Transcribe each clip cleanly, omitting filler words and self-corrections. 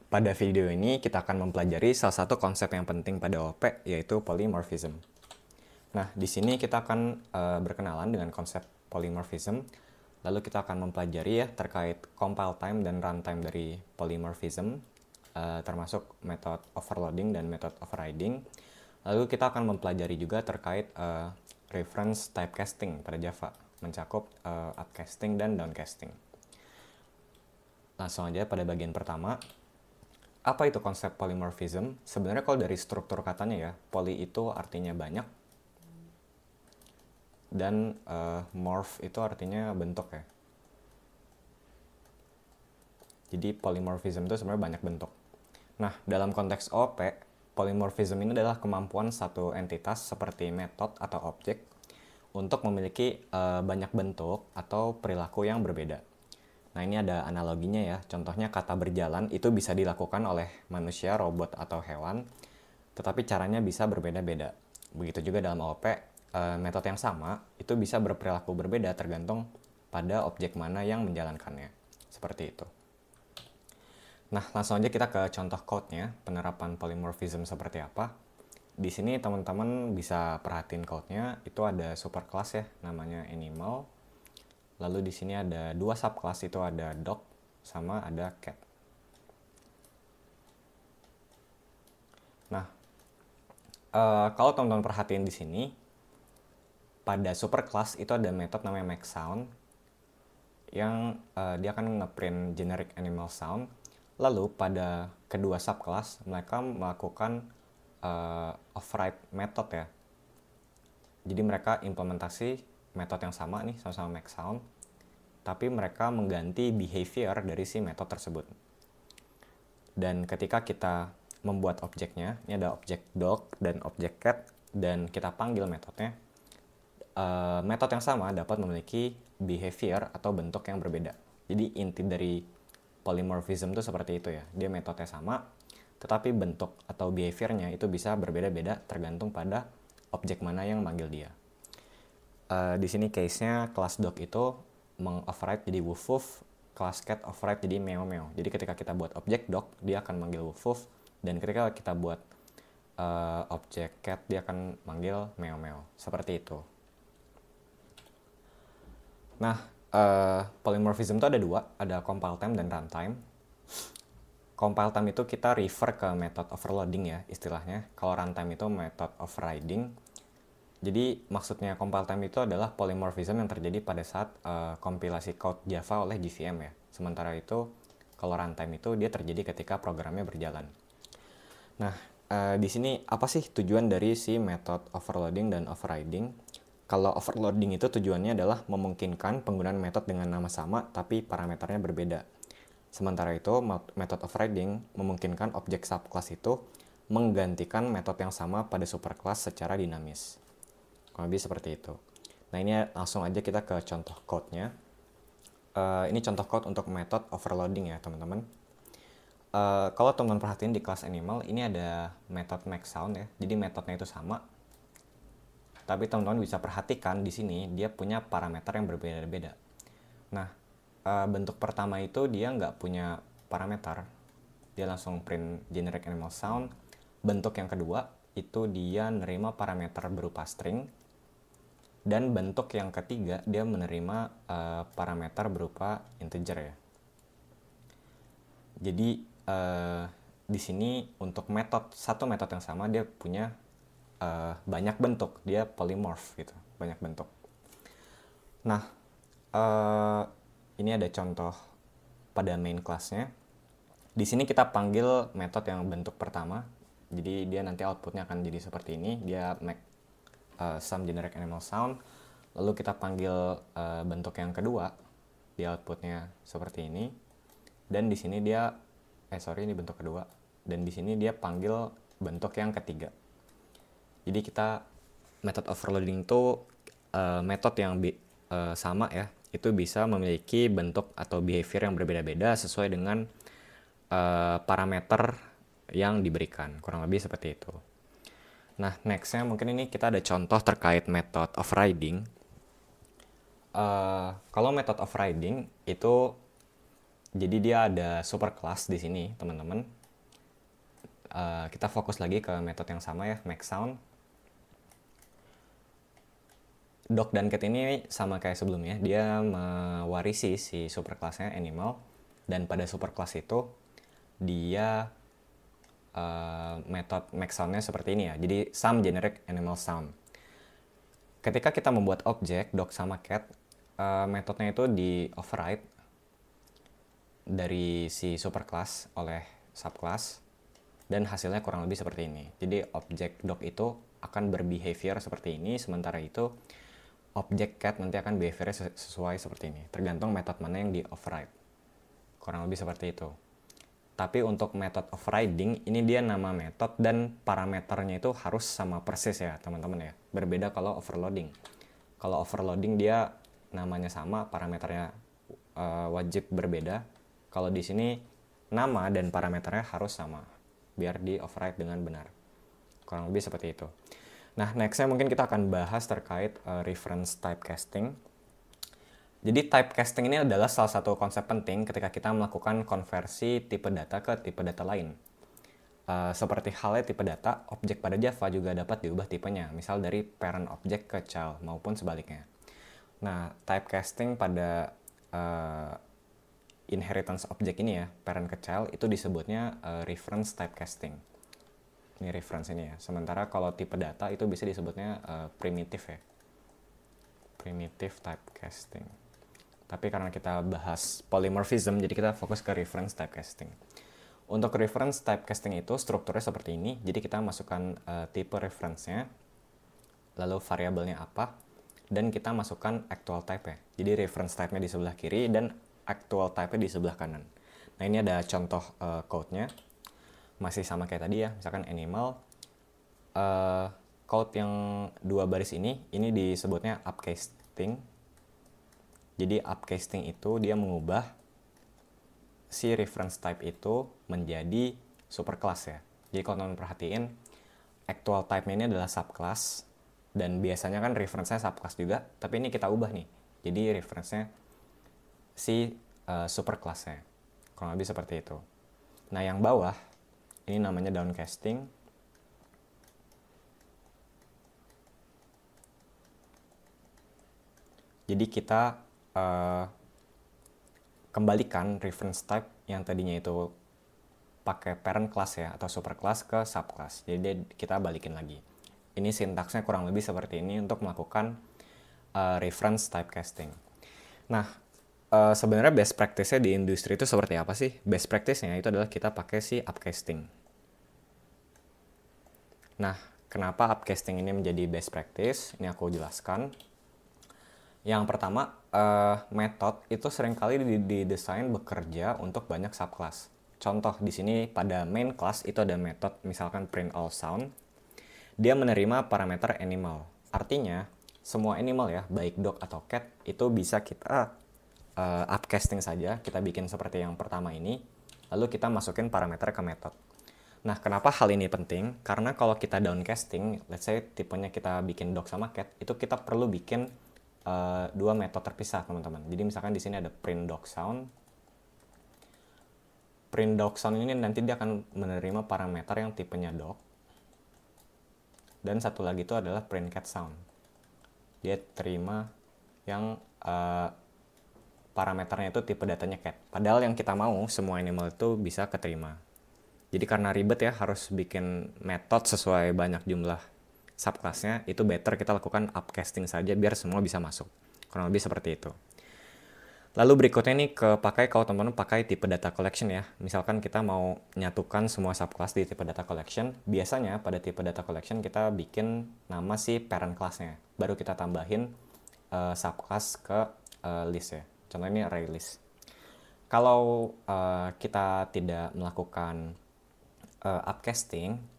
Pada video ini kita akan mempelajari salah satu konsep yang penting pada OP, yaitu polymorphism. Nah, di sini kita akan berkenalan dengan konsep polymorphism. Lalu kita akan mempelajari ya terkait compile time dan runtime dari polymorphism, termasuk metode overloading dan metode overriding. Lalu kita akan mempelajari juga terkait reference typecasting pada Java, mencakup upcasting dan downcasting. Langsung aja pada bagian pertama. Apa itu konsep polymorphism? Sebenarnya kalau dari struktur katanya ya, poly itu artinya banyak, dan morph itu artinya bentuk ya. Jadi polymorphism itu sebenarnya banyak bentuk. Nah, dalam konteks OP, polymorphism ini adalah kemampuan satu entitas seperti metode atau objek untuk memiliki banyak bentuk atau perilaku yang berbeda. Nah, ini ada analoginya ya. Contohnya kata berjalan itu bisa dilakukan oleh manusia, robot, atau hewan, tetapi caranya bisa berbeda-beda. Begitu juga dalam OOP, metode yang sama itu bisa berperilaku berbeda tergantung pada objek mana yang menjalankannya. Seperti itu. Nah, langsung aja kita ke contoh code-nya, penerapan polymorphism seperti apa. Di sini teman-teman bisa perhatiin code-nya, itu ada superclass ya, namanya animal. Lalu di sini ada dua subclass, itu ada dog sama ada cat. Nah, kalau teman-teman perhatiin di sini, pada superclass itu ada metode namanya maxSound yang dia akan ngeprint generic animal sound. Lalu pada kedua subclass mereka melakukan override method ya. Jadi mereka implementasi metode yang sama nih, sama-sama maxSound, tapi mereka mengganti behavior dari si metode tersebut. Dan ketika kita membuat objeknya, ini ada objek dog dan objek cat, dan kita panggil metodenya, metode yang sama dapat memiliki behavior atau bentuk yang berbeda. Jadi inti dari polymorphism itu seperti itu ya, dia metodenya sama, tetapi bentuk atau behaviornya itu bisa berbeda-beda tergantung pada objek mana yang manggil dia. Di sini case-nya kelas dog itu meng-override jadi woof woof, kelas cat override jadi meow meow. Jadi ketika kita buat objek dog, dia akan manggil woof woof, dan ketika kita buat objek cat, dia akan manggil meow meow. Seperti itu. Nah, polymorphism itu ada dua, ada compile time dan runtime. Compile time itu kita refer ke method overloading ya istilahnya. Kalau runtime itu method overriding. Jadi maksudnya compile time itu adalah polymorphism yang terjadi pada saat kompilasi code Java oleh JVM ya. Sementara itu kalau runtime itu dia terjadi ketika programnya berjalan. Nah, di sini apa sih tujuan dari si method overloading dan overriding? Kalau overloading itu tujuannya adalah memungkinkan penggunaan metode dengan nama sama tapi parameternya berbeda. Sementara itu method overriding memungkinkan objek subclass itu menggantikan metode yang sama pada superclass secara dinamis. Kurang lebih seperti itu. Nah, ini langsung aja kita ke contoh code-nya. Ini contoh code untuk method overloading ya teman-teman. Kalau teman-teman perhatiin di kelas animal, ini ada method maxSound ya. Jadi metodenya itu sama. Tapi teman-teman bisa perhatikan di sini dia punya parameter yang berbeda-beda. Nah, bentuk pertama itu dia nggak punya parameter. Dia langsung print generic animal sound. Bentuk yang kedua itu dia menerima parameter berupa string. Dan bentuk yang ketiga dia menerima parameter berupa integer ya. Jadi di sini untuk satu metode yang sama dia punya banyak bentuk, dia polymorph gitu, banyak bentuk. Nah, ini ada contoh pada main class-nya. Di sini kita panggil metode yang bentuk pertama. Jadi dia nanti outputnya akan jadi seperti ini. Dia make some generic animal sound. Lalu kita panggil bentuk yang kedua. Dia outputnya seperti ini. Dan di sini dia ini bentuk kedua. Dan di sini dia panggil bentuk yang ketiga. Jadi kita method overloading itu metode yang sama ya. Itu bisa memiliki bentuk atau behavior yang berbeda-beda sesuai dengan parameter yang diberikan. Kurang lebih seperti itu. Nah, next-nya mungkin ini kita ada contoh terkait method overriding. Kalau method overriding itu jadi dia ada superclass di sini, teman-teman. Kita fokus lagi ke metode yang sama ya, make sound. Dog dan cat ini sama kayak sebelumnya, dia mewarisi si superclassnya animal, dan pada superclass itu dia metode make soundnya seperti ini ya, jadi some generic animal sound. Ketika kita membuat objek dog sama cat, metodenya itu di override dari si superclass oleh subclass, dan hasilnya kurang lebih seperti ini. Jadi objek dog itu akan berbehavior seperti ini, sementara itu objek cat nanti akan behavior sesuai seperti ini, tergantung metode mana yang di override. Kurang lebih seperti itu. Tapi untuk metode overriding, ini dia nama metode dan parameternya itu harus sama persis ya teman-teman ya. Berbeda kalau overloading. Kalau overloading dia namanya sama, parameternya wajib berbeda. Kalau di sini nama dan parameternya harus sama, biar di override dengan benar. Kurang lebih seperti itu. Nah, nextnya mungkin kita akan bahas terkait reference typecasting. Jadi typecasting ini adalah salah satu konsep penting ketika kita melakukan konversi tipe data ke tipe data lain. Seperti halnya tipe data, objek pada Java juga dapat diubah tipenya, misal dari parent object ke child maupun sebaliknya. Nah, typecasting pada inheritance object ini ya, parent ke child, itu disebutnya reference typecasting. Ini reference ini ya. Sementara kalau tipe data itu bisa disebutnya primitive ya. Primitive typecasting. Tapi karena kita bahas polymorphism, jadi kita fokus ke reference typecasting. Untuk reference typecasting itu strukturnya seperti ini. Jadi kita masukkan tipe reference-nya, lalu variabelnya apa, dan kita masukkan actual type-nya. Jadi reference type-nya di sebelah kiri dan actual type-nya di sebelah kanan. Nah, ini ada contoh code-nya. Masih sama kayak tadi ya, misalkan animal. Code yang 2 baris ini disebutnya upcasting. Jadi upcasting itu dia mengubah si reference type itu menjadi superclass ya. Jadi kalau teman-teman perhatiin, actual type-nya ini adalah subclass, dan biasanya kan reference-nya subclass juga, tapi ini kita ubah nih. Jadi reference-nya si superclass-nya. Kurang lebih seperti itu. Nah, yang bawah ini namanya downcasting. Jadi kita kembalikan reference type yang tadinya itu pakai parent class ya, atau superclass ke subclass. Jadi kita balikin lagi. Ini sintaksnya kurang lebih seperti ini untuk melakukan reference typecasting. Nah, sebenarnya best practice-nya di industri itu seperti apa sih? Best practice-nya itu adalah kita pakai si upcasting. Nah, kenapa upcasting ini menjadi best practice? Ini aku jelaskan. Yang pertama, metode itu seringkali didesain bekerja untuk banyak subclass. Contoh di sini pada main class itu ada metode misalkan print all sound. Dia menerima parameter animal. Artinya, semua animal ya, baik dog atau cat, itu bisa kita upcasting saja. Kita bikin seperti yang pertama ini, lalu kita masukin parameter ke metode. Nah, kenapa hal ini penting? Karena kalau kita downcasting, let's say tipenya kita bikin dog sama cat, itu kita perlu bikin dua metode terpisah, teman-teman. Jadi misalkan di sini ada print dog sound. Print dog sound ini nanti dia akan menerima parameter yang tipenya dog. Dan satu lagi itu adalah print cat sound. Dia terima yang parameternya itu tipe datanya cat. Padahal yang kita mau semua animal itu bisa keterima. Jadi karena ribet ya, harus bikin metode sesuai banyak jumlah subclassnya, itu better kita lakukan upcasting saja biar semua bisa masuk. Kurang lebih seperti itu. Lalu berikutnya nih kepakai kalau teman-teman pakai tipe data collection ya. Misalkan kita mau nyatukan semua subclass di tipe data collection, biasanya pada tipe data collection kita bikin nama si parent class-nya. Baru kita tambahin subclass ke list ya. Contohnya ini array list. Kalau kita tidak melakukan upcasting,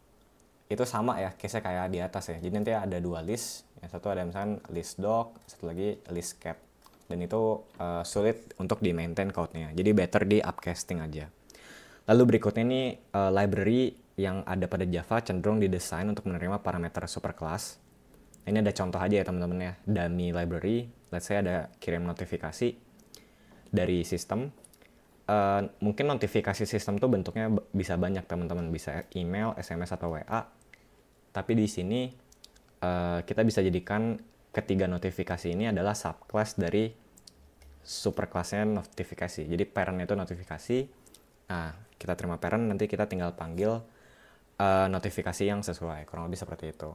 itu sama ya, case-nya kayak di atas ya. Jadi nanti ada dua list, yang satu ada misalkan list dog, satu lagi list cat. Dan itu sulit untuk di-maintain code-nya. Jadi better di upcasting aja. Lalu berikutnya ini library yang ada pada Java cenderung didesain untuk menerima parameter superclass. Ini ada contoh aja ya teman-teman ya. Dummy library, let's say ada kirim notifikasi dari sistem. mungkin notifikasi sistem tuh bentuknya bisa banyak teman-teman, bisa email, SMS atau WA. Tapi di sini kita bisa jadikan ketiga notifikasi ini adalah subclass dari superclassnya notifikasi. Jadi parent itu notifikasi. Nah, kita terima parent, nanti kita tinggal panggil notifikasi yang sesuai. Kurang lebih seperti itu.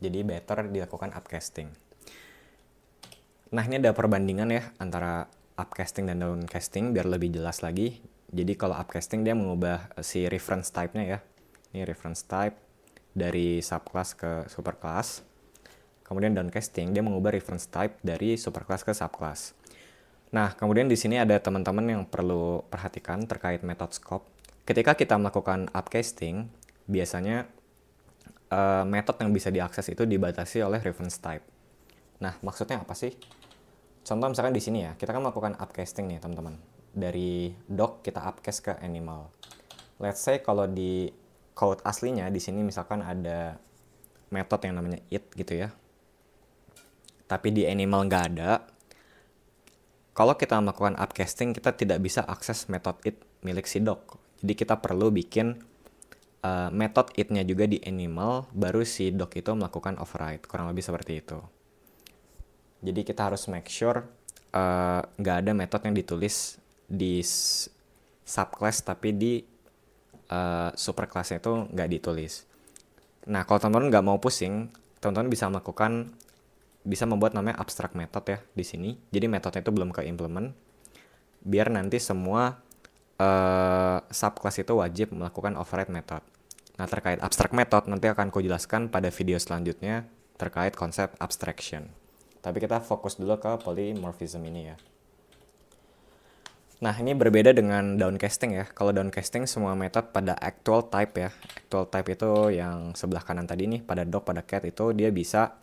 Jadi better dilakukan upcasting. Nah, ini ada perbandingan ya antara upcasting dan downcasting biar lebih jelas lagi. Jadi kalau upcasting dia mengubah si reference type-nya ya. Ini reference type dari subclass ke superclass. Kemudian downcasting dia mengubah reference type dari superclass ke subclass. Nah, kemudian di sini ada teman-teman yang perlu perhatikan terkait method scope. Ketika kita melakukan upcasting, biasanya method yang bisa diakses itu dibatasi oleh reference type. Nah, maksudnya apa sih? Contoh misalkan di sini ya, kita kan melakukan upcasting nih teman-teman. Dari dog kita upcast ke animal. Let's say kalau di code aslinya di sini misalkan ada method yang namanya it gitu ya. Tapi di animal nggak ada. Kalau kita melakukan upcasting, kita tidak bisa akses method it milik si dog. Jadi kita perlu bikin method it-nya juga di animal, baru si dog itu melakukan override. Kurang lebih seperti itu. Jadi kita harus make sure nggak ada method yang ditulis di subclass tapi di superclass itu nggak ditulis. Nah, kalau teman-teman nggak mau pusing, teman-teman bisa membuat namanya abstract method ya di sini. Jadi metodenya itu belum ke implement, biar nanti semua subclass itu wajib melakukan override method. Nah, terkait abstract method nanti akan aku jelaskan pada video selanjutnya terkait konsep abstraction. Tapi kita fokus dulu ke polymorphism ini ya. Nah, ini berbeda dengan downcasting ya. Kalau downcasting semua metode pada actual type ya. Actual type itu yang sebelah kanan tadi nih, pada dog, pada cat itu dia bisa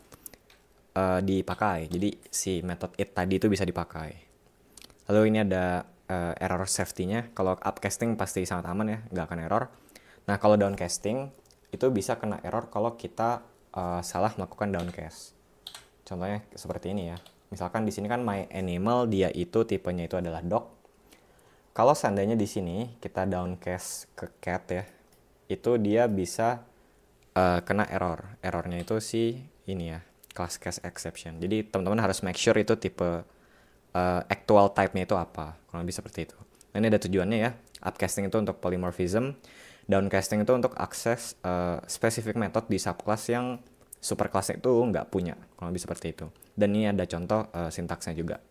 dipakai. Jadi si metode it tadi itu bisa dipakai. Lalu ini ada error safety-nya. Kalau upcasting pasti sangat aman ya, nggak akan error. Nah, kalau downcasting itu bisa kena error kalau kita salah melakukan downcast. Contohnya seperti ini ya. Misalkan di sini kan my animal, dia itu tipenya itu adalah dog. Kalau seandainya di sini kita downcast ke cat ya, itu dia bisa kena error. Errornya itu si ini ya, class case exception. Jadi teman-teman harus make sure itu tipe actual type-nya itu apa. Kurang lebih seperti itu. Nah, ini ada tujuannya ya. Upcasting itu untuk polymorphism, downcasting itu untuk akses specific method di subclass yang superclass itu nggak punya. Kurang lebih seperti itu. Dan ini ada contoh sintaksnya juga.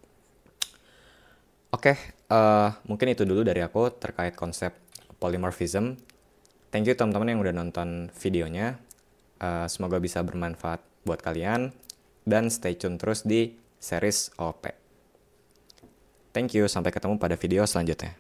Oke, mungkin itu dulu dari aku terkait konsep polymorphism. Thank you teman-teman yang udah nonton videonya. Semoga bisa bermanfaat buat kalian. Dan stay tune terus di series OP. Thank you, sampai ketemu pada video selanjutnya.